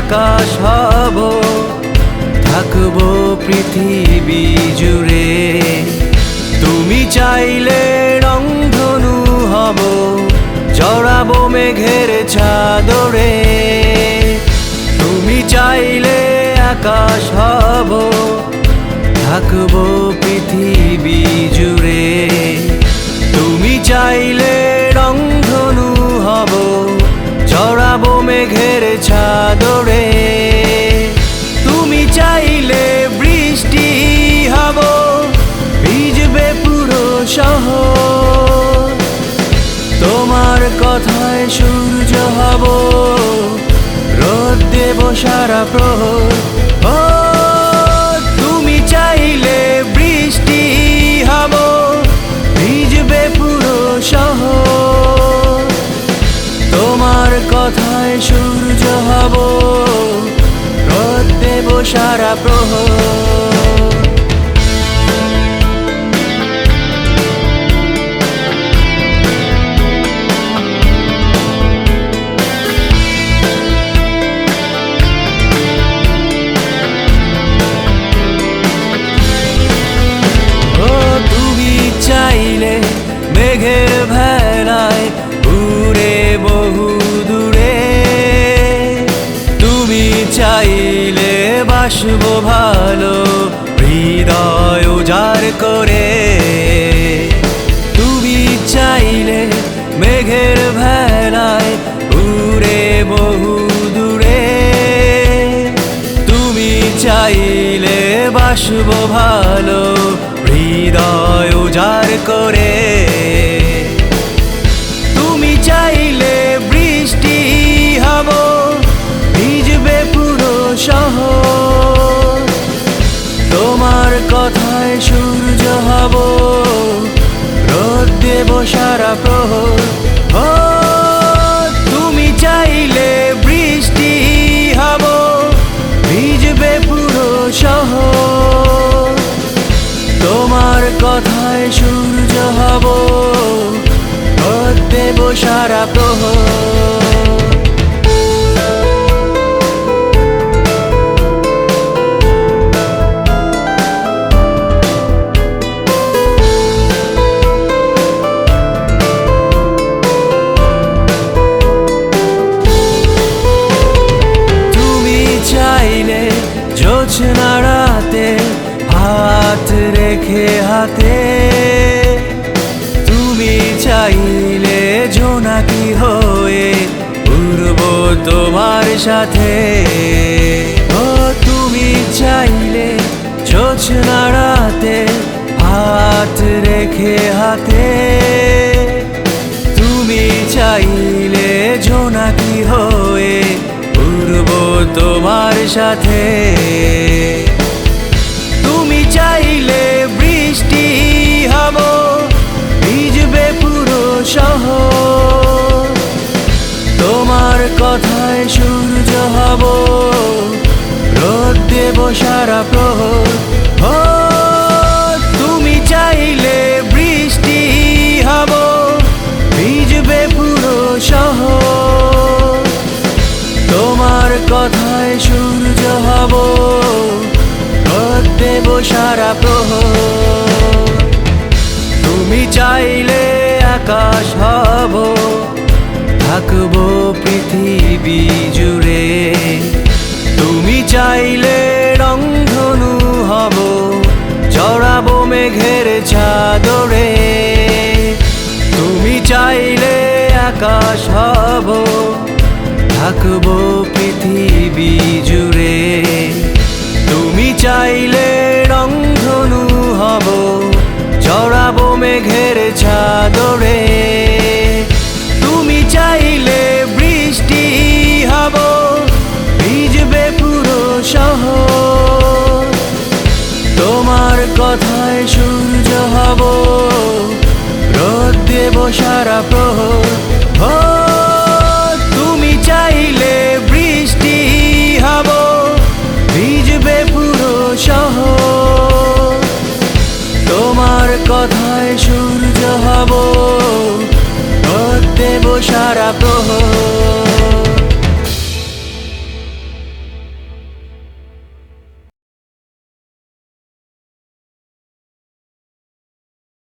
আকাশ হব, থাকবো পৃথিবী জুড়ে। তুমি চাইলে রংধনু হব, জড়াবো মেঘের চাদরে। তুমি চাইলে আকাশ হব, থাকবো পৃথিবী জুড়ে। তুমি চাইলে রংধনু হব, জড়াবো মেঘের চাদরে। তুমি চাইলে বৃষ্টি হব, ভিজবে পুরো শহর। তোমার কথায় সূর্য হব, রোদ দেব সারা প্রহর। ও তুমি চাইলে বৃষ্টি হব, ভিজবে পুরো শহর। তোমার কথায় সূর্য হব, রোদ দেব সারা প্রহর। চাইলে মেঘের ভেলায় উড়ে বহু দূরে। তুমি চাইলে বাসবো ভালো, হৃদয় উজাড় করে। তুমি চাইলে মেঘের ভেলায় উড়ে বহু দূরে। তুমি চাইলে বাসবো ভালো, হৃদয় উজাড় করে। তুমি চাইলে বৃষ্টি হব, ভিজবে পুরো শহর। তোমার কথায় সূর্য হব, রোদ দেব সারা প্রহর। ও তুমি চাইলে বৃষ্টি হব, ভিজবে পুরো শহর। তোমার কথায় সূর্য হব, রোদ দেব সারা প্রহর। তুমি চাইলে জোছনা রাতে হাত রেখে হাতে। তুমি চাইলে জোনাকি হয়ে উড়বো তোমার সাথে। ও তুমি চাইলে জোছনা রাতে হাত রেখে হাতে। তুমি চাইলে জোনাকি হয়ে উড়বো তোমার সাথে। তুমি চাইলে বৃষ্টি হব, ভিজবে পুরো শহর। তোমার কথায় সূর্য হব, রোদ দেব সারা প্রহর। ও তুমি চাইলে বৃষ্টি হব, ভিজবে পুরো শহর। তোমার কথায় সূর্য হব, রোদ দেব সারা প্রহর। তুমি চাইলে আকাশ হব, থাকবো পৃথিবী জুড়ে। তুমি চাইলে রংধনু হব, জড়াবো মেঘের চাদরে। তুমি চাইলে আকাশ হব, থাকবো পৃথিবী জুড়ে। তুমি চাইলে রংধনু হব, জড়াবো মেঘের চাদরে। তুমি চাইলে বৃষ্টি হব, ভিজবে পুরো শহর। তোমার কথায় সূর্য হব, রোদ দেব সারা প্রহর। ও তুমি চাইলে বৃষ্টি হব, ভিজবে পুরো শহর। তোমার কথায় সূর্য হব, রোদ দেব সারা প্রহর।